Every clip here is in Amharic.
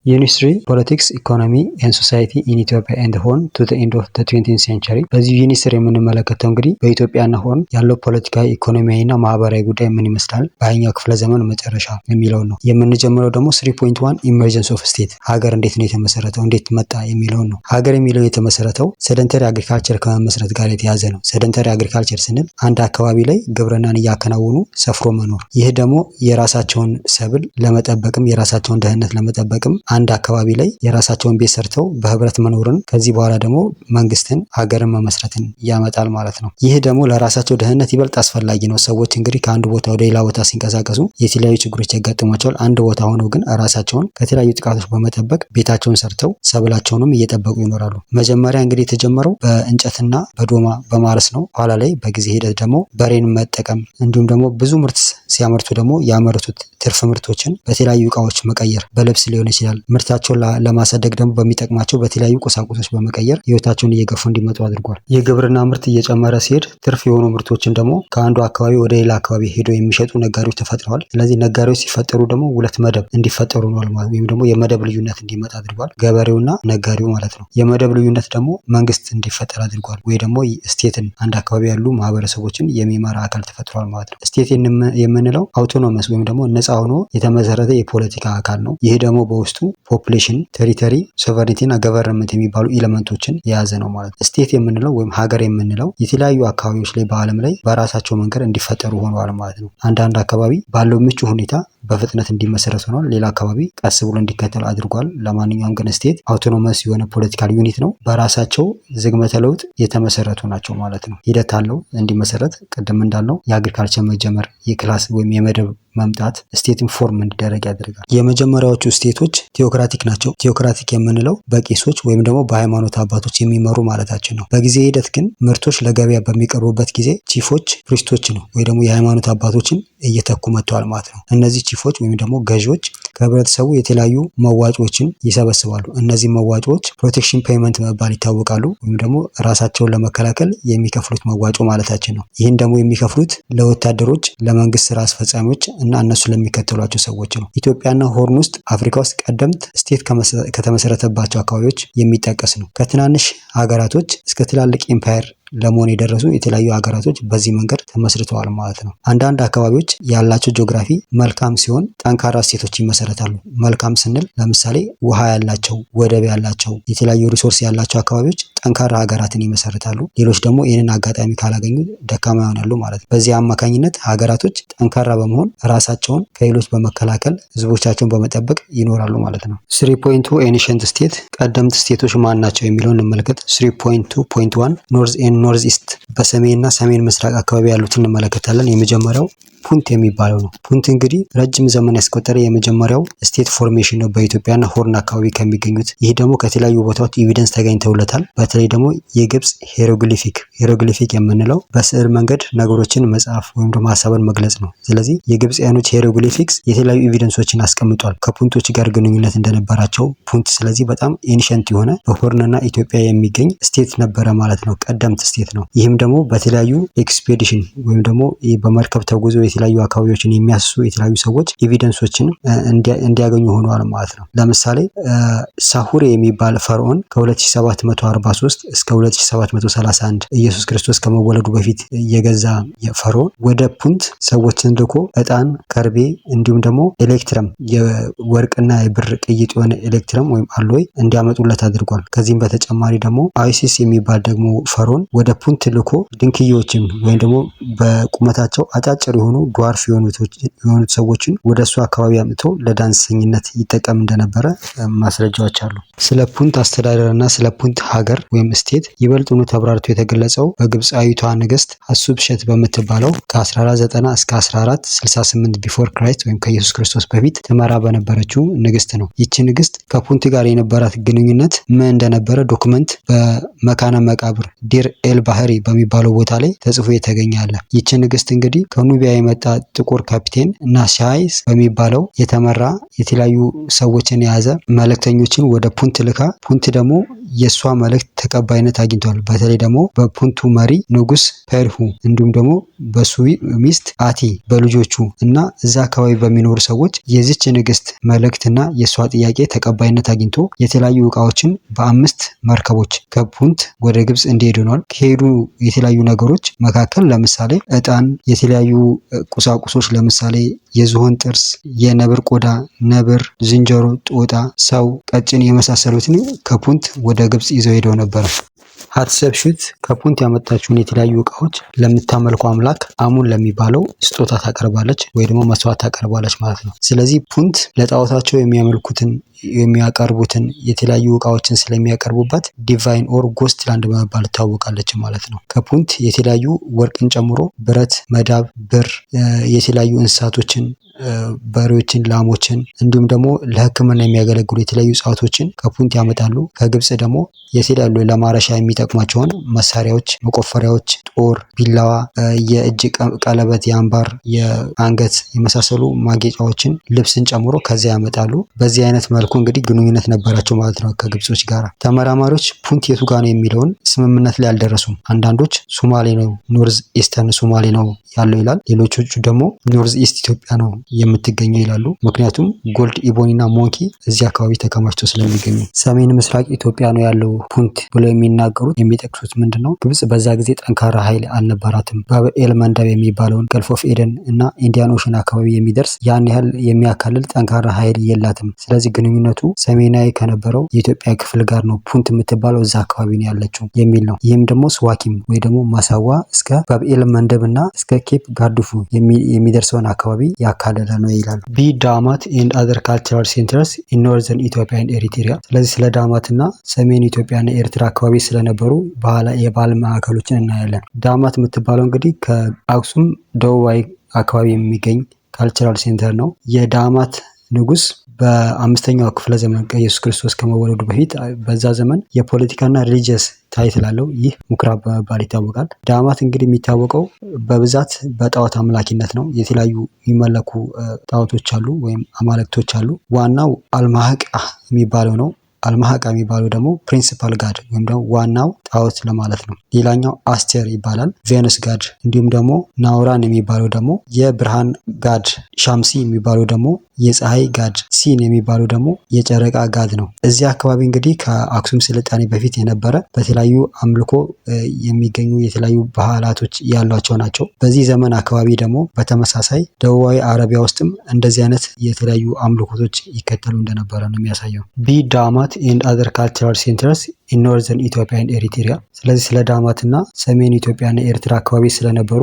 ዩኒስትሪ ፖለቲክስ ኢኮኖሚ ኤንድ ሶሳይቲ ኢን ኢትዮጵያ ኤንድ ሆርን ቱ ዘ ኤንድ ኦፍ ዘ 20th ሴንቸሪ። በዚህ ዩኒስትሪ የምንመለከተው እንግዲህ በኢትዮጵያና ሆርን ያለው ፖለቲካዊ ኢኮኖሚያዊና ማህበራዊ ጉዳይ ምን ይመስላል በሃያኛው ክፍለ ዘመን መጨረሻ የሚለውን ነው። የምንጀምረው ደግሞ 3.1 ኢመርጀንስ ኦፍ ስቴት፣ ሀገር እንዴት ነው የተመሰረተው እንዴት መጣ የሚለውን ነው። ሀገር የሚለው የተመሰረተው ሰደንተሪ አግሪካልቸር ከመመስረት ጋር የተያዘ ነው። ሰደንተሪ አግሪካልቸር ስንል አንድ አካባቢ ላይ ግብርናን እያከናወኑ ሰፍሮ መኖር። ይህ ደግሞ የራሳቸውን ሰብል ለመጠበቅም የራሳቸውን ደህንነት ለመጠበቅም አንድ አካባቢ ላይ የራሳቸውን ቤት ሰርተው በህብረት መኖርን ከዚህ በኋላ ደግሞ መንግስትን ሀገርን መመስረትን ያመጣል ማለት ነው። ይህ ደግሞ ለራሳቸው ደህንነት ይበልጥ አስፈላጊ ነው። ሰዎች እንግዲህ ከአንድ ቦታ ወደ ሌላ ቦታ ሲንቀሳቀሱ የተለያዩ ችግሮች ያጋጥሟቸዋል። አንድ ቦታ ሆነው ግን ራሳቸውን ከተለያዩ ጥቃቶች በመጠበቅ ቤታቸውን ሰርተው ሰብላቸውንም እየጠበቁ ይኖራሉ። መጀመሪያ እንግዲህ የተጀመረው በእንጨትና በዶማ በማረስ ነው። ኋላ ላይ በጊዜ ሂደት ደግሞ በሬን መጠቀም እንዲሁም ደግሞ ብዙ ምርት ሲያመርቱ ደግሞ ያመረቱት ትርፍ ምርቶችን በተለያዩ እቃዎች መቀየር፣ በልብስ ሊሆን ይችላል። ምርታቸውን ለማሳደግ ደግሞ በሚጠቅማቸው በተለያዩ ቁሳቁሶች በመቀየር ህይወታቸውን እየገፉ እንዲመጡ አድርጓል። የግብርና ምርት እየጨመረ ሲሄድ ትርፍ የሆኑ ምርቶችን ደግሞ ከአንዱ አካባቢ ወደ ሌላ አካባቢ ሄደው የሚሸጡ ነጋዴዎች ተፈጥረዋል። ስለዚህ ነጋዴዎች ሲፈጠሩ ደግሞ ሁለት መደብ እንዲፈጠሩ ነው ማለት ወይም ደግሞ የመደብ ልዩነት እንዲመጣ አድርጓል። ገበሬውና ነጋዴው ማለት ነው። የመደብ ልዩነት ደግሞ መንግስት እንዲፈጠር አድርጓል። ወይ ደግሞ ስቴትን አንድ አካባቢ ያሉ ማህበረሰቦችን የሚመራ አካል ተፈጥሯል ማለት ነው። ስቴት የምንለው አውቶኖመስ ወይም ደግሞ ነፃ ሆኖ የተመሰረተ የፖለቲካ አካል ነው። ይህ ደግሞ በውስጡ ፖፑሌሽን፣ ቴሪተሪ፣ ሶቨሬኒቲ እና ገቨርንመንት የሚባሉ ኤሌመንቶችን የያዘ ነው ማለት ነው። ስቴት የምንለው ወይም ሀገር የምንለው የተለያዩ አካባቢዎች ላይ በዓለም ላይ በራሳቸው መንገድ እንዲፈጠሩ ሆነዋል ማለት ነው። አንዳንድ አካባቢ ባለው ምቹ ሁኔታ በፍጥነት እንዲመሰረት ሆኗል። ሌላ አካባቢ ቀስ ብሎ እንዲከተል አድርጓል። ለማንኛውም ግን ስቴት አውቶኖመስ የሆነ ፖለቲካል ዩኒት ነው። በራሳቸው ዝግመተ ለውጥ የተመሰረቱ ናቸው ማለት ነው። ሂደት አለው እንዲመሰረት። ቅድም እንዳልነው የአግሪካልቸር መጀመር፣ የክላስ ወይም የመደብ መምጣት ስቴትን ፎርም እንዲደረግ ያደርጋል። የመጀመሪያዎቹ ስቴቶች ቴዎክራቲክ ናቸው። ቴዎክራቲክ የምንለው በቄሶች ወይም ደግሞ በሃይማኖት አባቶች የሚመሩ ማለታችን ነው። በጊዜ ሂደት ግን ምርቶች ለገበያ በሚቀርቡበት ጊዜ ቺፎች ፕሪስቶች ነው ወይ ደግሞ የሃይማኖት አባቶችን እየተኩ መጥተዋል ማለት ነው። እነዚህ ቺፎች ወይም ደግሞ ገዢዎች ከህብረተሰቡ የተለያዩ መዋጮችን ይሰበስባሉ። እነዚህ መዋጮዎች ፕሮቴክሽን ፔይመንት መባል ይታወቃሉ። ወይም ደግሞ ራሳቸውን ለመከላከል የሚከፍሉት መዋጮ ማለታችን ነው። ይህን ደግሞ የሚከፍሉት ለወታደሮች፣ ለመንግስት ስራ አስፈጻሚዎች እና እነሱ ለሚከተሏቸው ሰዎች ነው። ኢትዮጵያና ሆርን ውስጥ አፍሪካ ውስጥ ቀደምት ስቴት ከተመሰረተባቸው አካባቢዎች የሚጠቀስ ነው። ከትናንሽ ሀገራቶች እስከ ትላልቅ ኢምፓየር ለመሆን የደረሱ የተለያዩ ሀገራቶች በዚህ መንገድ ተመስርተዋል ማለት ነው። አንዳንድ አካባቢዎች ያላቸው ጂኦግራፊ መልካም ሲሆን ጠንካራ እሴቶች ይመሰረታሉ። መልካም ስንል ለምሳሌ ውሃ ያላቸው፣ ወደብ ያላቸው፣ የተለያዩ ሪሶርስ ያላቸው አካባቢዎች ጠንካራ ሀገራትን ይመሰርታሉ። ሌሎች ደግሞ ይህንን አጋጣሚ ካላገኙ ደካማ ይሆናሉ ማለት ነው። በዚህ አማካኝነት ሀገራቶች ጠንካራ በመሆን ራሳቸውን ከሌሎች በመከላከል ህዝቦቻቸውን በመጠበቅ ይኖራሉ ማለት ነው። 3.2 ኤንሸንት ስቴት፣ ቀደምት ስቴቶች ማን ናቸው የሚለውን እንመለከት። 3.2.1 ኖርዝ ኢስት፣ በሰሜንና ሰሜን ምስራቅ አካባቢ ያሉትን እንመለከታለን። የመጀመሪያው ፑንት የሚባለው ነው። ፑንት እንግዲህ ረጅም ዘመን ያስቆጠረ የመጀመሪያው ስቴት ፎርሜሽን ነው በኢትዮጵያና ሆርን አካባቢ ከሚገኙት። ይህ ደግሞ ከተለያዩ ቦታዎች ኤቪደንስ ተገኝተውለታል። በተለይ ደግሞ የግብጽ ሄሮግሊፊክ የምንለው በስዕል መንገድ ነገሮችን መጻፍ ወይም ደግሞ ሀሳብን መግለጽ ነው። ስለዚህ የግብጽያኖች ሄሮግሊፊክስ የተለያዩ ኤቪደንሶችን አስቀምጧል ከፑንቶች ጋር ግንኙነት እንደነበራቸው ፑንት። ስለዚህ በጣም ኤንሸንት የሆነ በሆርንና ኢትዮጵያ የሚገኝ ስቴት ነበረ ማለት ነው። ቀደምት ስቴት ነው። ይህም ደግሞ በተለያዩ ኤክስፔዲሽን ወይም ደግሞ በመርከብ ተጉዞ የተለያዩ አካባቢዎችን የሚያስሱ የተለያዩ ሰዎች ኤቪደንሶችን እንዲያገኙ ሆነዋል ማለት ነው። ለምሳሌ ሳሁሬ የሚባል ፈርዖን ከ2743 እስከ 2731 ኢየሱስ ክርስቶስ ከመወለዱ በፊት የገዛ ፈርዖን ወደ ፑንት ሰዎችን ልኮ ዕጣን፣ ከርቤ እንዲሁም ደግሞ ኤሌክትረም የወርቅና የብር ቅይጥ የሆነ ኤሌክትረም ወይም አሎይ እንዲያመጡለት አድርጓል። ከዚህም በተጨማሪ ደግሞ አይሲስ የሚባል ደግሞ ፈርዖን ወደ ፑንት ልኮ ድንክዮችን ወይም ደግሞ በቁመታቸው አጫጭር የሆኑ ዷርፍ የሆኑት ሰዎችን ወደ እሱ አካባቢ አምጥቶ ለዳንሰኝነት ይጠቀም እንደነበረ ማስረጃዎች አሉ። ስለ ፑንት አስተዳደርና ስለ ፑንት ሀገር ወይም ስቴት ይበልጡኑ ተብራርቶ የተገለጸው በግብፃዊቷ ንግስት ሐሱብሸት በምትባለው ከ1490 እስከ 1468 ቢፎር ክራይስት ወይም ከኢየሱስ ክርስቶስ በፊት ትመራ በነበረችው ንግስት ነው። ይቺ ንግስት ከፑንት ጋር የነበራት ግንኙነት ምን እንደነበረ ዶክመንት በመካነ መቃብር ዲር ኤል ባህሪ በሚባለው ቦታ ላይ ተጽፎ የተገኘ አለ። ይቺ ንግስት እንግዲህ ከኑቢያ የመጣ ጥቁር ካፒቴን ናሻይስ በሚባለው የተመራ የተለያዩ ሰዎችን የያዘ መልእክተኞችን ወደ ፑንት ልካ ፑንት ደግሞ የእሷ መልእክት ተቀባይነት አግኝቷል። በተለይ ደግሞ በፑንቱ መሪ ንጉስ ፐርሁ እንዲሁም ደግሞ በሱ ሚስት አቲ በልጆቹ እና እዛ አካባቢ በሚኖሩ ሰዎች የዚች ንግስት መልእክትና የእሷ ጥያቄ ተቀባይነት አግኝቶ የተለያዩ እቃዎችን በ5 መርከቦች ከፑንት ወደ ግብጽ እንዲሄዱ ሆኗል። ከሄዱ የተለያዩ ነገሮች መካከል ለምሳሌ እጣን፣ የተለያዩ ቁሳቁሶች ለምሳሌ የዝሆን ጥርስ፣ የነብር ቆዳ፣ ነብር፣ ዝንጀሮ፣ ጦጣ፣ ሰው፣ ቀጭን የመሳሰሉትን ከፑንት ወደ ግብጽ ይዘው ሄደው ነበር። ሀትሰፕሱት ከፑንት ያመጣችውን የተለያዩ እቃዎች ለምታመልከው አምላክ አሙን ለሚባለው ስጦታ ታቀርባለች ወይ ደግሞ መስዋዕት ታቀርባለች ማለት ነው። ስለዚህ ፑንት ለጣዖታቸው የሚያቀርቡትን የተለያዩ እቃዎችን ስለሚያቀርቡበት ዲቫይን ኦር ጎስት ላንድ በመባል ትታወቃለች ማለት ነው። ከፑንት የተለያዩ ወርቅን ጨምሮ ብረት፣ መዳብ፣ ብር፣ የተለያዩ እንስሳቶችን በሬዎችን፣ ላሞችን እንዲሁም ደግሞ ለሕክምና የሚያገለግሉ የተለያዩ እጽዋቶችን ከፑንት ያመጣሉ። ከግብጽ ደግሞ የተለያዩ ለማረሻ የሚጠቅሟቸውን መሳሪያዎች፣ መቆፈሪያዎች፣ ጦር፣ ቢላዋ፣ የእጅ ቀለበት፣ የአንባር፣ የአንገት የመሳሰሉ ማጌጫዎችን፣ ልብስን ጨምሮ ከዚያ ያመጣሉ። በዚህ አይነት መልኩ እንግዲህ ግንኙነት ነበራቸው ማለት ነው ከግብጾች ጋር። ተመራማሪዎች ፑንት የቱ ጋር ነው የሚለውን ስምምነት ላይ አልደረሱም። አንዳንዶች ሶማሌ ነው፣ ኖርዝ ኢስተርን ሶማሌ ነው ያለው ይላል። ሌሎቹ ደግሞ ኖርዝ ኢስት ኢትዮጵያ ነው የምትገኘው ይላሉ። ምክንያቱም ጎልድ፣ ኢቦኒና ሞንኪ እዚህ አካባቢ ተከማችተው ስለሚገኙ። ሰሜን ምስራቅ ኢትዮጵያ ነው ያለው ፑንት ብለው የሚናገሩት የሚጠቅሱት ምንድነው? ግብጽ በዛ ጊዜ ጠንካራ ኃይል አልነበራትም። ባብኤል መንደብ የሚባለውን ገልፍ ኦፍ ኤደን እና ኢንዲያን ኦሽን አካባቢ የሚደርስ ያን ያህል የሚያካልል ጠንካራ ኃይል የላትም። ስለዚህ ግንኙነቱ ሰሜናዊ ከነበረው የኢትዮጵያ ክፍል ጋር ነው ፑንት የምትባለው እዛ አካባቢ ነው ያለችው የሚል ነው። ይህም ደግሞ ስዋኪም ወይ ደግሞ ማሳዋ እስከ ባብኤል መንደብ እና እስከ ኬፕ ጋርዱፉ የሚደርሰውን አካባቢ ያካለለ ነው ይላሉ። ቢ ዳማት ኤንድ አዘር ካልቸራል ሴንተርስ ኢን ኖርዘርን ኢትዮጵያ ኤንድ ኤሪትሪያ። ስለዚህ ስለ ዳማትና ሰሜን ኢትዮጵያና ኤርትራ አካባቢ ስለነበሩ የባህል ማዕከሎችን እናያለን። ዳማት የምትባለው እንግዲህ ከአክሱም ደቡባዊ አካባቢ የሚገኝ ካልቸራል ሴንተር ነው። የዳማት ንጉስ በ5ኛው ክፍለ ዘመን ኢየሱስ ክርስቶስ ከመወለዱ በፊት በዛ ዘመን የፖለቲካና ሪሊጂየስ ታይትል አለው። ይህ ምኩራብ በመባል ይታወቃል። ዳማት እንግዲህ የሚታወቀው በብዛት በጣዖት አምላኪነት ነው። የተለያዩ የሚመለኩ ጣዖቶች አሉ ወይም አማልክቶች አሉ። ዋናው አልማህቃ የሚባለው ነው። አልማህቃ የሚባለው ደግሞ ፕሪንሲፓል ጋድ ወይም ደግሞ ዋናው ጣዖት ለማለት ነው። ሌላኛው አስቴር ይባላል፣ ቬነስ ጋድ። እንዲሁም ደግሞ ናውራን የሚባለው ደግሞ የብርሃን ጋድ፣ ሻምሲ የሚባለው ደግሞ የፀሐይ ጋድ፣ ሲን የሚባለው ደግሞ የጨረቃ ጋድ ነው። እዚህ አካባቢ እንግዲህ ከአክሱም ስልጣኔ በፊት የነበረ በተለያዩ አምልኮ የሚገኙ የተለያዩ ባህላቶች ያሏቸው ናቸው። በዚህ ዘመን አካባቢ ደግሞ በተመሳሳይ ደቡባዊ አረቢያ ውስጥም እንደዚህ አይነት የተለያዩ አምልኮቶች ይከተሉ እንደነበረ ነው የሚያሳየው። ቢ ዳማት ኤንድ አዘር ካልቸራል ሴንተርስ ኢን ኖርዘርን ኢትዮጵያ ኤንድ ኤሪትሪያ። ስለዚህ ስለ ዳማትና ሰሜን ኢትዮጵያና ኤርትራ አካባቢ ስለነበሩ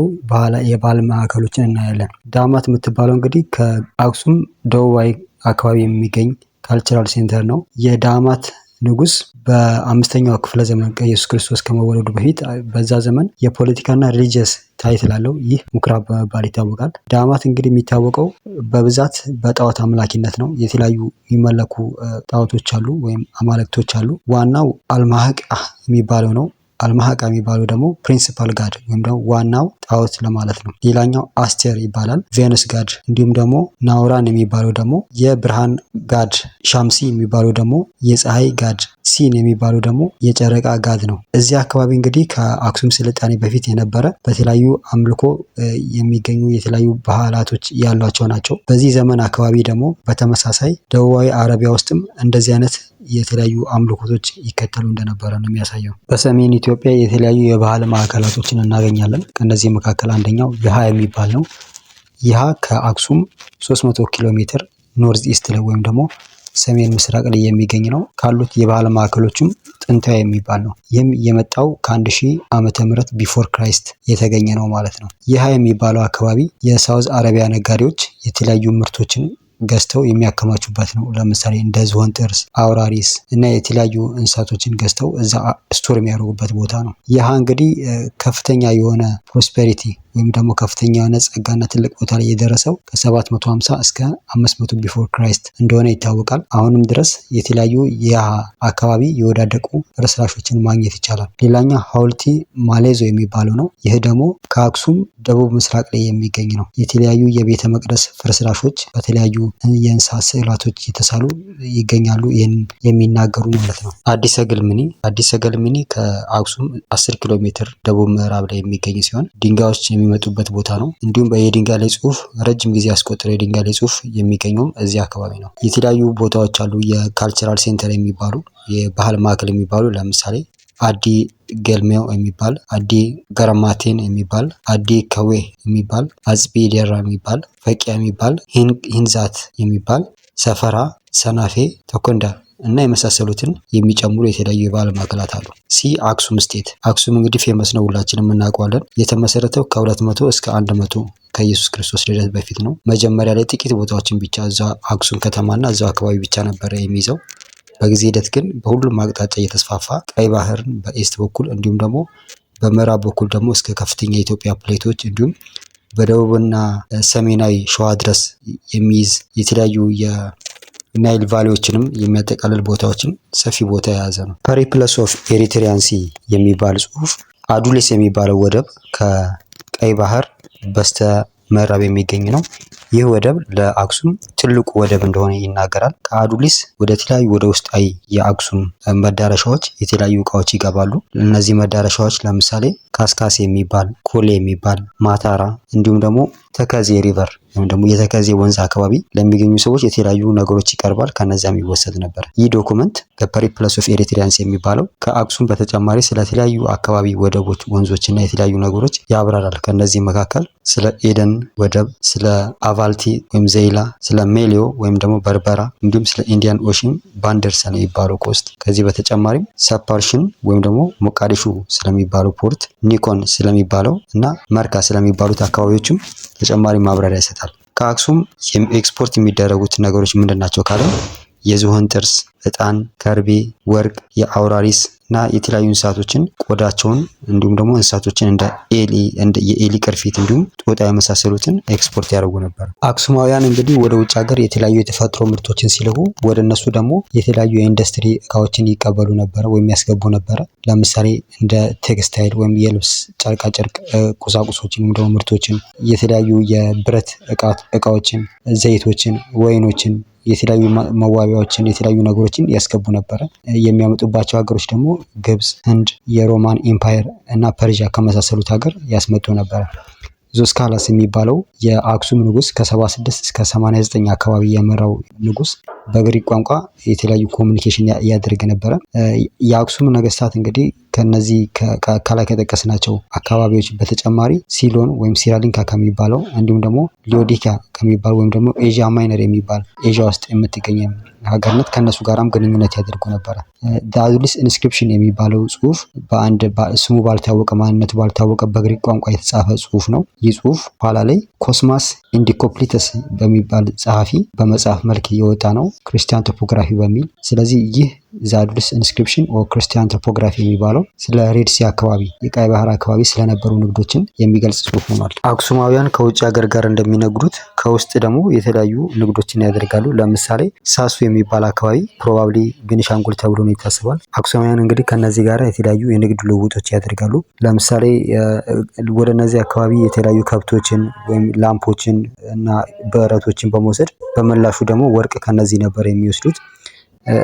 የባህል ማዕከሎችን እናያለን። ዳማት የምትባለው እንግዲህ ከአክሱም ደቡባዊ አካባቢ የሚገኝ ካልቸራል ሴንተር ነው። የዳማት ንጉስ በ5ኛው ክፍለ ዘመን ኢየሱስ ክርስቶስ ከመወለዱ በፊት በዛ ዘመን የፖለቲካና ሪሊጂየስ ታይትል አለው። ይህ ምኩራብ በመባል ይታወቃል። ዳማት እንግዲህ የሚታወቀው በብዛት በጣዖት አምላኪነት ነው። የተለያዩ የሚመለኩ ጣዖቶች አሉ ወይም አማልክቶች አሉ። ዋናው አልማህቃ የሚባለው ነው። አልማህቃ የሚባለው ደግሞ ፕሪንሲፓል ጋድ ወይም ደግሞ ዋናው ጣዖት ለማለት ነው። ሌላኛው አስቴር ይባላል፣ ቬነስ ጋድ። እንዲሁም ደግሞ ናውራን የሚባለው ደግሞ የብርሃን ጋድ፣ ሻምሲ የሚባለው ደግሞ የፀሐይ ጋድ፣ ሲን የሚባለው ደግሞ የጨረቃ ጋድ ነው። እዚህ አካባቢ እንግዲህ ከአክሱም ስልጣኔ በፊት የነበረ በተለያዩ አምልኮ የሚገኙ የተለያዩ ባህላቶች ያሏቸው ናቸው። በዚህ ዘመን አካባቢ ደግሞ በተመሳሳይ ደቡባዊ አረቢያ ውስጥም እንደዚህ አይነት የተለያዩ አምልኮቶች ይከተሉ እንደነበረ ነው የሚያሳየው። በሰሜን ኢትዮጵያ የተለያዩ የባህል ማዕከላቶችን እናገኛለን። ከእነዚህ መካከል አንደኛው ይሃ የሚባል ነው። ይሃ ከአክሱም 300 ኪሎ ሜትር ኖርዝ ኢስት ላይ ወይም ደግሞ ሰሜን ምስራቅ ላይ የሚገኝ ነው። ካሉት የባህል ማዕከሎችም ጥንታዊ የሚባል ነው። ይህም የመጣው ከ1000 ዓመተ ምህረት ቢፎር ክራይስት የተገኘ ነው ማለት ነው። ይሃ የሚባለው አካባቢ የሳውዝ አረቢያ ነጋዴዎች የተለያዩ ምርቶችን ገዝተው የሚያከማቹበት ነው። ለምሳሌ እንደ ዝሆን ጥርስ፣ አውራሪስ እና የተለያዩ እንስሳቶችን ገዝተው እዛ ስቶር የሚያደርጉበት ቦታ ነው። ይህ እንግዲህ ከፍተኛ የሆነ ፕሮስፔሪቲ ወይም ደግሞ ከፍተኛ የሆነ ጸጋና ትልቅ ቦታ ላይ የደረሰው ከ750 እስከ 500 ቢፎር ክራይስት እንደሆነ ይታወቃል። አሁንም ድረስ የተለያዩ አካባቢ የወዳደቁ ፍርስራሾችን ማግኘት ይቻላል። ሌላኛው ሐውልቲ ማሌዞ የሚባለው ነው። ይህ ደግሞ ከአክሱም ደቡብ ምስራቅ ላይ የሚገኝ ነው። የተለያዩ የቤተ መቅደስ ፍርስራሾች በተለያዩ የእንስሳት ስዕላቶች የተሳሉ ይገኛሉ። ይህን የሚናገሩ ማለት ነው። አዲስ ሰገልምኒ ከአክሱም 10 ኪሎ ሜትር ደቡብ ምዕራብ ላይ የሚገኝ ሲሆን ድንጋዮች የሚመጡበት ቦታ ነው። እንዲሁም የድንጋይ ላይ ጽሑፍ ረጅም ጊዜ ያስቆጠረ የድንጋይ ላይ ጽሑፍ የሚገኘውም እዚህ አካባቢ ነው። የተለያዩ ቦታዎች አሉ። የካልቸራል ሴንተር የሚባሉ የባህል ማዕከል የሚባሉ ለምሳሌ አዲ ገልሜው የሚባል፣ አዲ ገረማቴን የሚባል፣ አዲ ከዌ የሚባል፣ አጽቢ ደራ የሚባል፣ ፈቂያ የሚባል፣ ሂንዛት የሚባል፣ ሰፈራ፣ ሰናፌ፣ ተኮንዳ እና የመሳሰሉትን የሚጨምሩ የተለያዩ የባህል ማዕከላት አሉ። አክሱም ስቴት። አክሱም እንግዲህ ፌመስ ነው፣ ሁላችንም እናውቀዋለን። የተመሰረተው ከ200 እስከ 100 ከኢየሱስ ክርስቶስ ልደት በፊት ነው። መጀመሪያ ላይ ጥቂት ቦታዎችን ብቻ እዛ አክሱም ከተማና እዛው አካባቢ ብቻ ነበረ የሚይዘው። በጊዜ ሂደት ግን በሁሉም አቅጣጫ እየተስፋፋ ቀይ ባህርን በኢስት በኩል እንዲሁም ደግሞ በምዕራብ በኩል ደግሞ እስከ ከፍተኛ የኢትዮጵያ ፕሌቶች እንዲሁም በደቡብና ሰሜናዊ ሸዋ ድረስ የሚይዝ የተለያዩ የናይል ቫሊዎችንም የሚያጠቃልል ቦታዎችን ሰፊ ቦታ የያዘ ነው። ፐሪፕለስ ኦፍ ኤሪትሪያን ሲ የሚባል ጽሑፍ አዱሊስ የሚባለው ወደብ ከቀይ ባህር በስተ ምዕራብ የሚገኝ ነው። ይህ ወደብ ለአክሱም ትልቁ ወደብ እንደሆነ ይናገራል። ከአዱሊስ ወደ ተለያዩ ወደ ውስጣዊ የአክሱም መዳረሻዎች የተለያዩ እቃዎች ይገባሉ። እነዚህ መዳረሻዎች ለምሳሌ ካስካሴ የሚባል፣ ኮሌ የሚባል፣ ማታራ እንዲሁም ደግሞ ተከዜ ሪቨር ወይም ደግሞ የተከዜ ወንዝ አካባቢ ለሚገኙ ሰዎች የተለያዩ ነገሮች ይቀርባል። ከነዚያም ይወሰድ ነበር። ይህ ዶኩመንት ፐሪፕለስ ኦፍ ኤሪትሪያንስ የሚባለው ከአክሱም በተጨማሪ ስለተለያዩ አካባቢ ወደቦች፣ ወንዞችና የተለያዩ ነገሮች ያብራራል። ከነዚህ መካከል ስለ ኤደን ወደብ፣ ስለ አቫልቲ ወይም ዘይላ፣ ስለ ሜሊዮ ወይም ደግሞ በርበራ እንዲሁም ስለ ኢንዲያን ኦሽን ባንደርሰን የሚባለው ኮስት፣ ከዚህ በተጨማሪም ሰፓርሽን ወይም ደግሞ ሞቃዲሾ ስለሚባለው ፖርት፣ ኒኮን ስለሚባለው እና መርካ ስለሚባሉት አካባቢዎችም ተጨማሪ ማብራሪያ ይሰጣል። ከአክሱም ኤክስፖርት የሚደረጉት ነገሮች ምንድን ናቸው ካለ የዝሆን ጥርስ፣ እጣን፣ ከርቤ፣ ወርቅ፣ የአውራሪስ እና የተለያዩ እንስሳቶችን ቆዳቸውን እንዲሁም ደግሞ እንስሳቶችን እንደ የኤሊ ቅርፊት እንዲሁም ጦጣ የመሳሰሉትን ኤክስፖርት ያደርጉ ነበር። አክሱማውያን እንግዲህ ወደ ውጭ ሀገር የተለያዩ የተፈጥሮ ምርቶችን ሲልኩ ወደ እነሱ ደግሞ የተለያዩ የኢንዱስትሪ እቃዎችን ይቀበሉ ነበረ ወይም ያስገቡ ነበረ። ለምሳሌ እንደ ቴክስታይል ወይም የልብስ ጨርቃጨርቅ ቁሳቁሶችን ወይም ደግሞ ምርቶችን፣ የተለያዩ የብረት እቃዎችን፣ ዘይቶችን፣ ወይኖችን፣ የተለያዩ መዋቢያዎችን፣ የተለያዩ ነገሮችን ያስገቡ ነበረ። የሚያመጡባቸው ሀገሮች ደግሞ ግብጽ፣ ህንድ፣ የሮማን ኢምፓየር እና ፐርዣ ከመሳሰሉት ሀገር ያስመጡ ነበረ። ዞስካላስ የሚባለው የአክሱም ንጉስ ከ76 እስከ 89 አካባቢ የመራው ንጉስ በግሪክ ቋንቋ የተለያዩ ኮሚኒኬሽን ያደርግ ነበረ። የአክሱም ነገስታት እንግዲህ ከነዚህ ከላይ ከጠቀስናቸው አካባቢዎች በተጨማሪ ሲሎን ወይም ሲራሊንካ ከሚባለው እንዲሁም ደግሞ ሊዮዲኪያ ከሚባለው ወይም ደግሞ ኤዥያ ማይነር የሚባል ኤዥያ ውስጥ የምትገኝ ሀገርነት ከነሱ ጋራም ግንኙነት ያደርጉ ነበረ። አዱሊስ ኢንስክሪፕሽን የሚባለው ጽሁፍ በአንድ ስሙ ባልታወቀ ማንነቱ ባልታወቀ በግሪክ ቋንቋ የተጻፈ ጽሁፍ ነው። ይህ ጽሁፍ ኋላ ላይ ኮስማስ ኢንዲኮፕሊተስ በሚባል ጸሐፊ በመጽሐፍ መልክ የወጣ ነው፣ ክርስቲያን ቶፖግራፊ በሚል። ስለዚህ ይህ አዱሊስ ኢንስክሪፕሽን ኦር ክርስቲያን ቶፖግራፊ የሚባለው ስለ ሬድሲ አካባቢ የቀይ ባህር አካባቢ ስለነበሩ ንግዶችን የሚገልጽ ጽሁፍ ሆኗል። አክሱማውያን ከውጭ ሀገር ጋር እንደሚነግዱት ከውስጥ ደግሞ የተለያዩ ንግዶችን ያደርጋሉ። ለምሳሌ ሳሱ የሚባል አካባቢ ፕሮባብሊ ቤኒሻንጉል ተብሎ ነው ይታሰባል። አክሱማውያን እንግዲህ ከነዚህ ጋር የተለያዩ የንግድ ልውውጦች ያደርጋሉ። ለምሳሌ ወደ እነዚህ አካባቢ የተለያዩ ከብቶችን ወይም ላምፖችን እና በረቶችን በመውሰድ በመላሹ ደግሞ ወርቅ ከነዚህ ነበር የሚወስዱት።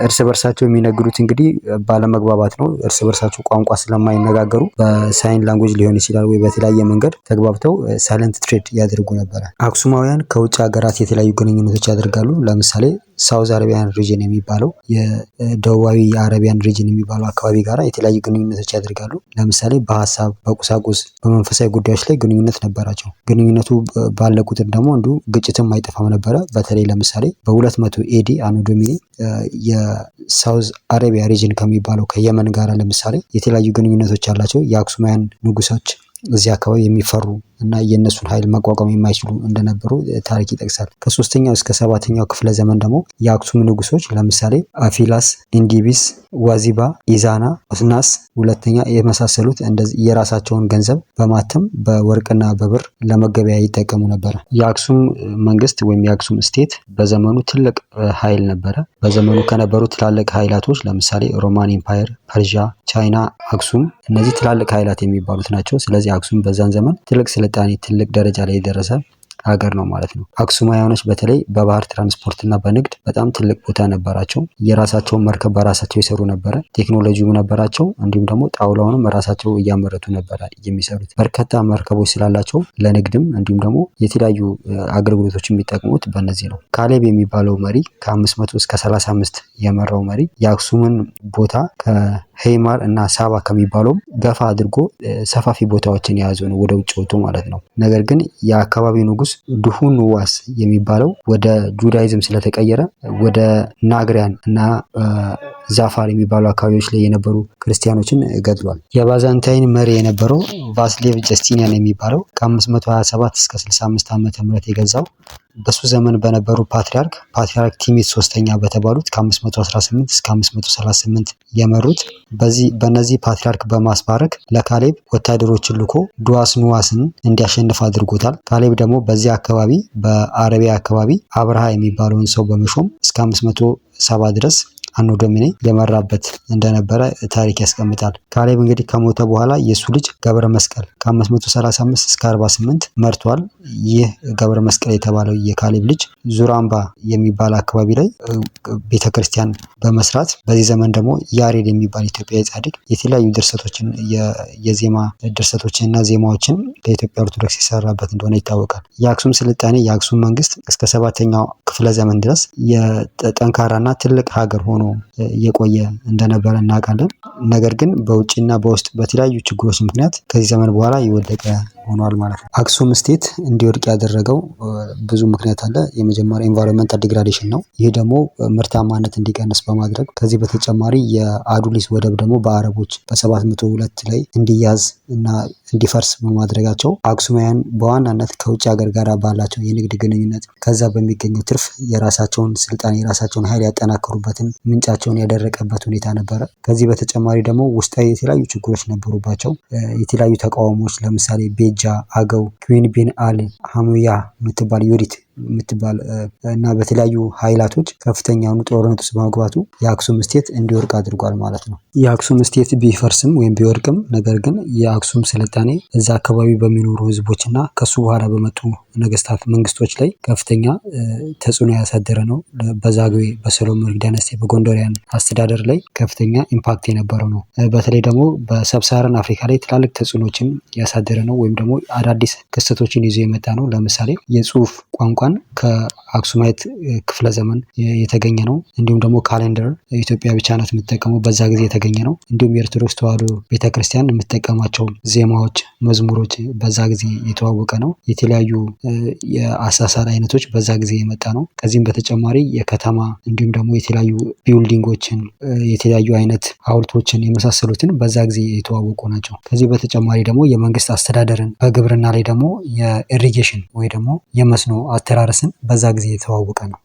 እርስ በርሳቸው የሚነግዱት እንግዲህ ባለመግባባት ነው። እርስ በርሳቸው ቋንቋ ስለማይነጋገሩ በሳይን ላንጉጅ ሊሆን ይችላል ወይ በተለያየ መንገድ ተግባብተው ሳይለንት ትሬድ ያደርጉ ነበረ። አክሱማውያን ከውጭ ሀገራት የተለያዩ ግንኙነቶች ያደርጋሉ። ለምሳሌ ሳውዝ አረቢያን ሪጅን የሚባለው የደቡባዊ የአረቢያን ሪጅን የሚባለው አካባቢ ጋራ የተለያዩ ግንኙነቶች ያደርጋሉ። ለምሳሌ በሀሳብ፣ በቁሳቁስ፣ በመንፈሳዊ ጉዳዮች ላይ ግንኙነት ነበራቸው። ግንኙነቱ ባለ ቁጥር ደግሞ እንዲሁ ግጭትም አይጠፋም ነበረ። በተለይ ለምሳሌ በ200 ኤዲ አኖ ዶሚኒ የሳውዝ አረቢያ ሪጅን ከሚባለው ከየመን ጋራ ለምሳሌ የተለያዩ ግንኙነቶች ያላቸው የአክሱማውያን ንጉሶች እዚህ አካባቢ የሚፈሩ እና የእነሱን ኃይል መቋቋም የማይችሉ እንደነበሩ ታሪክ ይጠቅሳል። ከ3ኛው እስከ 7ኛው ክፍለ ዘመን ደግሞ የአክሱም ንጉሶች ለምሳሌ አፊላስ፣ ኢንዲቢስ፣ ዋዚባ፣ ኢዛና፣ ኦስናስ ሁለተኛ የመሳሰሉት እንደዚህ የራሳቸውን ገንዘብ በማተም በወርቅና በብር ለመገበያ ይጠቀሙ ነበር። የአክሱም መንግስት ወይም የአክሱም ስቴት በዘመኑ ትልቅ ኃይል ነበረ። በዘመኑ ከነበሩ ትላልቅ ኃይላቶች ለምሳሌ ሮማን ኢምፓየር፣ ፐርዣ፣ ቻይና፣ አክሱም እነዚህ ትላልቅ ኃይላት የሚባሉት ናቸው። ስለዚህ አክሱም በዛን ዘመን ትልቅ ስልጣኔ ትልቅ ደረጃ ላይ የደረሰ ሀገር ነው ማለት ነው። አክሱማውያኖች በተለይ በባህር ትራንስፖርት እና በንግድ በጣም ትልቅ ቦታ ነበራቸው። የራሳቸውን መርከብ በራሳቸው ይሰሩ ነበረ። ቴክኖሎጂው ነበራቸው። እንዲሁም ደግሞ ጣውላውንም ራሳቸው እያመረቱ ነበረ የሚሰሩት። በርካታ መርከቦች ስላላቸው ለንግድም እንዲሁም ደግሞ የተለያዩ አገልግሎቶች የሚጠቅሙት በእነዚህ ነው። ካሌብ የሚባለው መሪ ከ500 እስከ 35 የመራው መሪ የአክሱምን ቦታ ከሄይማር እና ሳባ ከሚባለው ገፋ አድርጎ ሰፋፊ ቦታዎችን የያዘ ነው፣ ወደ ውጭ ወጥቶ ማለት ነው። ነገር ግን የአካባቢው ንጉስ ድሁንዋስ የሚባለው ወደ ጁዳይዝም ስለተቀየረ ወደ ናግሪያን እና ዛፋር የሚባሉ አካባቢዎች ላይ የነበሩ ክርስቲያኖችን ገድሏል። የባዛንታይን መሪ የነበረው ቫስሌቭ ጀስቲኒያን የሚባለው ከ527 እስከ 65 ዓመተ ምህረት የገዛው በሱ ዘመን በነበሩ ፓትሪያርክ ቲሚስ ሶስተኛ በተባሉት ከ518 እስከ 538 የመሩት በእነዚህ ፓትሪያርክ በማስባረክ ለካሌብ ወታደሮችን ልኮ ዱዋስኑዋስን እንዲያሸንፍ አድርጎታል። ካሌብ ደግሞ በዚህ አካባቢ በአረቢያ አካባቢ አብርሃ የሚባለውን ሰው በመሾም እስከ 570 ድረስ አኖዶሚኔ የመራበት እንደነበረ ታሪክ ያስቀምጣል። ካሌብ እንግዲህ ከሞተ በኋላ የሱ ልጅ ገብረ መስቀል ከ535 እስከ 48 መርቷል። ይህ ገብረ መስቀል የተባለው የካሌብ ልጅ ዙራምባ የሚባል አካባቢ ላይ ቤተክርስቲያን በመስራት በዚህ ዘመን ደግሞ ያሬድ የሚባል ኢትዮጵያዊ ጻድቅ የተለያዩ ድርሰቶችን የዜማ ድርሰቶችን እና ዜማዎችን ለኢትዮጵያ ኦርቶዶክስ የሰራበት እንደሆነ ይታወቃል። የአክሱም ስልጣኔ የአክሱም መንግስት እስከ 7ኛው ክፍለ ዘመን ድረስ የጠንካራና ትልቅ ሀገር ሆኖ የቆየ እንደነበረ እናውቃለን። ነገር ግን በውጭና በውስጥ በተለያዩ ችግሮች ምክንያት ከዚህ ዘመን በኋላ የወደቀ ሆኗል ማለት ነው። አክሱም ስቴት እንዲወድቅ ያደረገው ብዙ ምክንያት አለ። የመጀመሪያ ኤንቫይሮንመንታል ዲግራዴሽን ነው። ይህ ደግሞ ምርታማነት እንዲቀንስ በማድረግ ከዚህ በተጨማሪ የአዱሊስ ወደብ ደግሞ በአረቦች በ702 ላይ እንዲያዝ እና እንዲፈርስ በማድረጋቸው አክሱማውያን በዋናነት ከውጭ ሀገር ጋር ባላቸው የንግድ ግንኙነት ከዛ በሚገኘው ትርፍ የራሳቸውን ስልጣን የራሳቸውን ኃይል ያጠናከሩበትን ምንጫቸውን ያደረቀበት ሁኔታ ነበረ። ከዚህ በተጨማሪ ደግሞ ውስጣዊ የተለያዩ ችግሮች ነበሩባቸው። የተለያዩ ተቃውሞዎች ለምሳሌ ቤጃ፣ አገው፣ ኩዊን ቢን አል ሐሙያ የምትባል ዩዲት የምትባል እና በተለያዩ ኃይላቶች ከፍተኛውን ጦርነት ውስጥ በመግባቱ የአክሱም ስቴት እንዲወድቅ አድርጓል ማለት ነው። የአክሱም ስቴት ቢፈርስም ወይም ቢወድቅም ነገር ግን የአክሱም ስልጣኔ እዛ አካባቢ በሚኖሩ ህዝቦች እና ከሱ በኋላ በመጡ ነገስታት መንግስቶች ላይ ከፍተኛ ተጽዕኖ ያሳደረ ነው። በዛግዌ፣ በሰሎሞኒክ ዳይናስቲ፣ በጎንደሪያን አስተዳደር ላይ ከፍተኛ ኢምፓክት የነበረው ነው። በተለይ ደግሞ በሰብሳሃራን አፍሪካ ላይ ትላልቅ ተጽዕኖችን ያሳደረ ነው ወይም ደግሞ አዳዲስ ክስተቶችን ይዞ የመጣ ነው። ለምሳሌ የጽሁፍ ቋንቋን ከአክሱማይት ክፍለ ዘመን የተገኘ ነው። እንዲሁም ደግሞ ካሌንደር ኢትዮጵያ ብቻ ናት የምትጠቀመው፣ በዛ ጊዜ የተገኘ ነው። እንዲሁም የኦርቶዶክስ ተዋሕዶ ቤተክርስቲያን የምትጠቀማቸው ዜማዎች፣ መዝሙሮች በዛ ጊዜ የተዋወቀ ነው። የተለያዩ የአሳሳል አይነቶች በዛ ጊዜ የመጣ ነው። ከዚህም በተጨማሪ የከተማ እንዲሁም ደግሞ የተለያዩ ቢልዲንጎችን የተለያዩ አይነት ሐውልቶችን የመሳሰሉትን በዛ ጊዜ የተዋወቁ ናቸው። ከዚህ በተጨማሪ ደግሞ የመንግስት አስተዳደርን በግብርና ላይ ደግሞ የኢሪጌሽን ወይ ደግሞ የመስኖ አተራረስን በዛ ጊዜ የተዋወቀ ነው።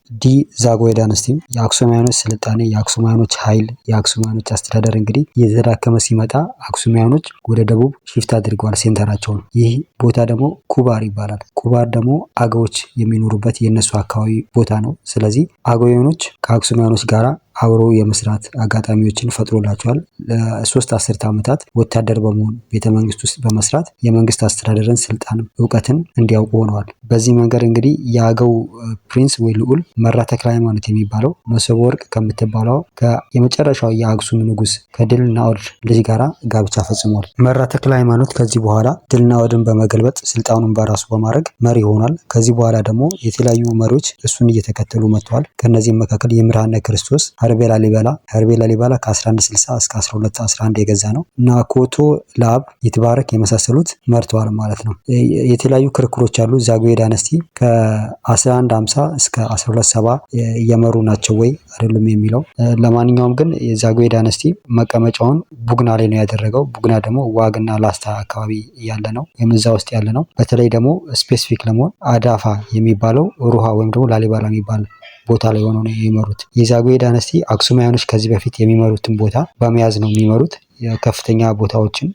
ዛጉዌ ዳይናስቲም የአክሱማውያኖች ስልጣኔ የአክሱማውያኖች ኃይል የአክሱማውያኖች አስተዳደር እንግዲህ እየተዳከመ ሲመጣ አክሱማውያኖች ወደ ደቡብ ሽፍት አድርገዋል ሴንተራቸውን። ይህ ቦታ ደግሞ ኩባር ይባላል። ኩባር ደግሞ አገዎች የሚኖሩበት የእነሱ አካባቢ ቦታ ነው። ስለዚህ አገውያኖች ከአክሱማውያኖች ጋራ አብሮ የመስራት አጋጣሚዎችን ፈጥሮላቸዋል። ለ3 አስርተ ዓመታት ወታደር በመሆን ቤተመንግስት ውስጥ በመስራት የመንግስት አስተዳደርን ስልጣን እውቀትን እንዲያውቁ ሆነዋል። በዚህ መንገድ እንግዲህ የአገው ፕሪንስ ወይ ልዑል መራ ተክለ ሃይማኖት የሚባለው መሶበ ወርቅ ከምትባለው የመጨረሻው የአክሱም ንጉስ ከድል ናኦድ ልጅ ጋራ ጋብቻ ፈጽሟል። መራ ተክለ ሃይማኖት ከዚህ በኋላ ድል ናኦድን በመገልበጥ ስልጣኑን በራሱ በማድረግ መሪ ሆኗል። ከዚህ በኋላ ደግሞ የተለያዩ መሪዎች እሱን እየተከተሉ መጥተዋል። ከነዚህም መካከል የምርሃነ ክርስቶስ ሀርቤ ላሊበላ ከ1160 እስከ 1211 የገዛ ነው። ናኮቶ ላብ ይትባረክ የመሳሰሉት መርተዋል ማለት ነው። የተለያዩ ክርክሮች አሉ። ዛጉዌ ዳይነስቲ ከ1150 እስከ 1270 እየመሩ ናቸው ወይ አይደሉም የሚለው። ለማንኛውም ግን የዛጉዌ ዳይነስቲ መቀመጫውን ቡግና ላይ ነው ያደረገው። ቡግና ደግሞ ዋግና ላስታ አካባቢ ያለ ነው፣ ወይም እዛ ውስጥ ያለ ነው። በተለይ ደግሞ ስፔሲፊክ ለመሆን አዳፋ የሚባለው ሩሃ ወይም ደግሞ ላሊበላ የሚባል ቦታ ላይ ሆነው ነው የሚመሩት። የዛጉዌ ዳይነስቲ አክሱማውያኖች ከዚህ በፊት የሚመሩትን ቦታ በመያዝ ነው የሚመሩት። የከፍተኛ ቦታዎችን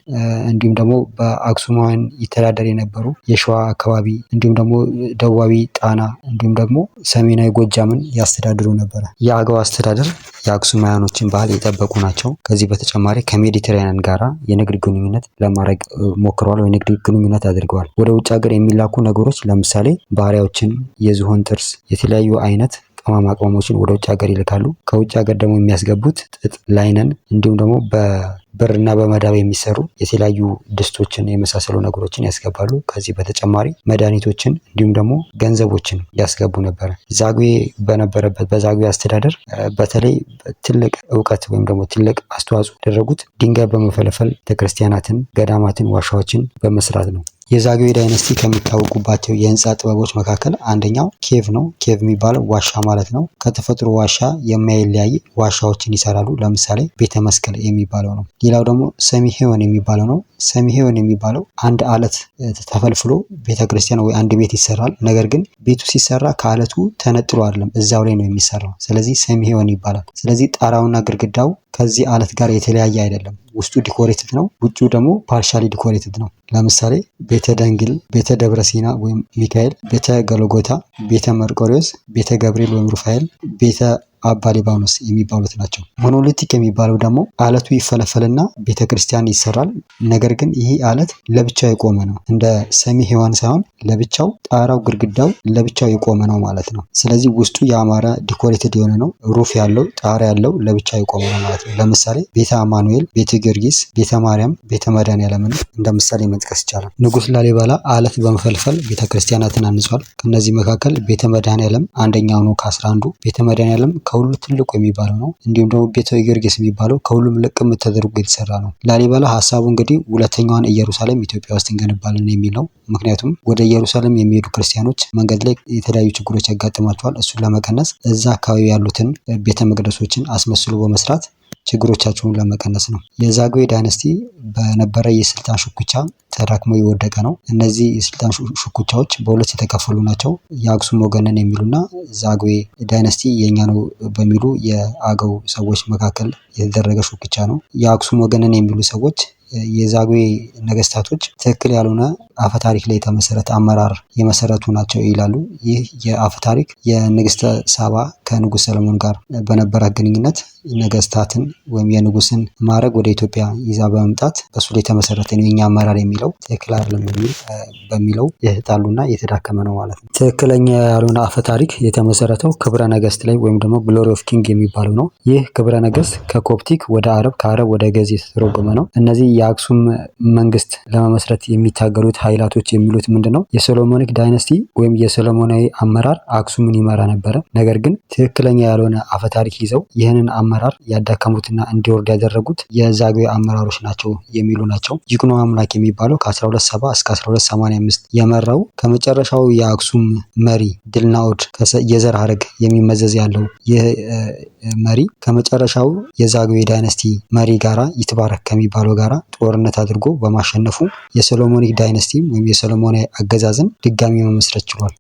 እንዲሁም ደግሞ በአክሱማውያን ይተዳደር የነበሩ የሸዋ አካባቢ እንዲሁም ደግሞ ደቡባዊ ጣና እንዲሁም ደግሞ ሰሜናዊ ጎጃምን ያስተዳድሩ ነበረ። የአገው አስተዳደር የአክሱማውያኖችን ባህል የጠበቁ ናቸው። ከዚህ በተጨማሪ ከሜዲትራኒያን ጋራ የንግድ ግንኙነት ለማድረግ ሞክረዋል፣ ወይ ንግድ ግንኙነት አድርገዋል። ወደ ውጭ ሀገር የሚላኩ ነገሮች ለምሳሌ ባሪያዎችን፣ የዝሆን ጥርስ፣ የተለያዩ አይነት ቅመማ ቅመሞችን ወደ ውጭ ሀገር ይልካሉ። ከውጭ ሀገር ደግሞ የሚያስገቡት ጥጥ፣ ላይነን እንዲሁም ደግሞ በብርና በመዳብ የሚሰሩ የተለያዩ ድስቶችን የመሳሰሉ ነገሮችን ያስገባሉ። ከዚህ በተጨማሪ መድኃኒቶችን እንዲሁም ደግሞ ገንዘቦችን ያስገቡ ነበር። ዛጉዌ በነበረበት በዛጉዌ አስተዳደር በተለይ ትልቅ እውቀት ወይም ደግሞ ትልቅ አስተዋጽኦ ያደረጉት ድንጋይ በመፈልፈል ቤተክርስቲያናትን፣ ገዳማትን፣ ዋሻዎችን በመስራት ነው። የዛጉዌ ዳይነስቲ ከሚታወቁባቸው የህንፃ ጥበቦች መካከል አንደኛው ኬቭ ነው። ኬቭ የሚባለው ዋሻ ማለት ነው። ከተፈጥሮ ዋሻ የማይለያይ ዋሻዎችን ይሰራሉ። ለምሳሌ ቤተ መስቀል የሚባለው ነው። ሌላው ደግሞ ሰሚሄወን የሚባለው ነው። ሰሚሄወን የሚባለው አንድ አለት ተፈልፍሎ ቤተክርስቲያን ወይ አንድ ቤት ይሰራል። ነገር ግን ቤቱ ሲሰራ ከአለቱ ተነጥሎ አይደለም፣ እዛው ላይ ነው የሚሰራው። ስለዚህ ሰሚሄወን ይባላል። ስለዚህ ጣራውና ግድግዳው ከዚህ አለት ጋር የተለያየ አይደለም። ውስጡ ዲኮሬትድ ነው፣ ውጪው ደግሞ ፓርሻሊ ዲኮሬትድ ነው። ለምሳሌ ቤተ ደንግል፣ ቤተ ደብረ ሲና ወይም ሚካኤል፣ ቤተ ገለጎታ፣ ቤተ መርቆሪዎስ፣ ቤተ ገብርኤል ወይም ሩፋኤል፣ ቤተ አባ ሊባኖስ የሚባሉት ናቸው። ሞኖሊቲክ የሚባለው ደግሞ አለቱ ይፈለፈልና ቤተክርስቲያን ይሰራል። ነገር ግን ይህ አለት ለብቻው የቆመ ነው። እንደ ሰሚሄወን ሳይሆን ለብቻው ጣራው ግድግዳው ለብቻው የቆመ ነው ማለት ነው። ስለዚህ ውስጡ ያማረ ዲኮሬትድ የሆነ ነው። ሩፍ ያለው ጣራ ያለው ለብቻው የቆመ ነው ማለት ነው። ለምሳሌ ቤተ አማኑኤል፣ ቤተ ጊዮርጊስ፣ ቤተ ማርያም፣ ቤተ መድኃኔዓለምን እንደ ምሳሌ መጥቀስ ይቻላል። ንጉስ ላሊበላ አለት በመፈልፈል ቤተክርስቲያናትን አንጿል። ከነዚህ መካከል ቤተ መድኃኔዓለም አንደኛው ነው ከ11ዱ። ቤተ መድኃኔዓለም ከሁሉ ትልቁ የሚባለው ነው። እንዲሁም ደግሞ ቤተ ጊዮርጊስ የሚባለው ከሁሉም ልቅም ተደርጎ የተሰራ ነው። ላሊበላ ሀሳቡ እንግዲህ ሁለተኛዋን ኢየሩሳሌም ኢትዮጵያ ውስጥ እንገነባለን የሚል ነው። ምክንያቱም ወደ ኢየሩሳሌም የሚሄዱ ክርስቲያኖች መንገድ ላይ የተለያዩ ችግሮች ያጋጥማቸዋል። እሱን ለመቀነስ እዛ አካባቢ ያሉትን ቤተ መቅደሶችን አስመስሎ በመስራት ችግሮቻቸውን ለመቀነስ ነው። የዛጉዌ ዳይነስቲ በነበረ የስልጣን ሽኩቻ ተዳክሞ የወደቀ ነው። እነዚህ የስልጣን ሽኩቻዎች በሁለት የተከፈሉ ናቸው። የአክሱም ወገንን የሚሉና ዛጉዌ ዳይነስቲ የኛ ነው በሚሉ የአገው ሰዎች መካከል የተደረገ ሽኩቻ ነው። የአክሱም ወገንን የሚሉ ሰዎች የዛጉዌ ነገስታቶች ትክክል ያልሆነ አፈታሪክ ላይ የተመሰረተ አመራር የመሰረቱ ናቸው ይላሉ። ይህ የአፈታሪክ የንግስተ ሳባ ከንጉስ ሰለሞን ጋር በነበረ ግንኙነት ነገስታትን ወይም የንጉስን ማዕረግ ወደ ኢትዮጵያ ይዛ በመምጣት በሱ ላይ የተመሰረተ ነው የኛ አመራር የሚለው ትክክል አይደለም በሚለው የተጣሉና የተዳከመ ነው ማለት ነው። ትክክለኛ ያልሆነ አፈታሪክ የተመሰረተው ክብረ ነገስት ላይ ወይም ደግሞ ግሎሪ ኦፍ ኪንግ የሚባለው ነው። ይህ ክብረ ነገስት ከኮፕቲክ ወደ አረብ፣ ከአረብ ወደ ግዕዝ የተተረጎመ ነው። እነዚህ የአክሱም መንግስት ለመመስረት የሚታገሉት ኃይላቶች የሚሉት ምንድነው? የሶሎሞኒክ ዳይነስቲ ወይም የሶሎሞናዊ አመራር አክሱምን ይመራ ነበረ። ነገር ግን ትክክለኛ ያልሆነ አፈታሪክ ይዘው ይህንን አመራር ያዳከሙትና እንዲወርድ ያደረጉት የዛጉዌ አመራሮች ናቸው የሚሉ ናቸው። ይኩኖ አምላክ የሚባለው ከ1270 እስከ 1285 የመራው ከመጨረሻው የአክሱም መሪ ድልናኦድ የዘር ሐረግ የሚመዘዝ ያለው ይህ መሪ ከመጨረሻው የዛጉዌ ዳይነስቲ መሪ ጋራ ይትባረክ ከሚባለው ጋራ ጦርነት አድርጎ በማሸነፉ የሶሎሞኒክ ዳይነስቲ ወይም የሶሎሞናዊ አገዛዝን ድጋሚ መመስረት ችሏል።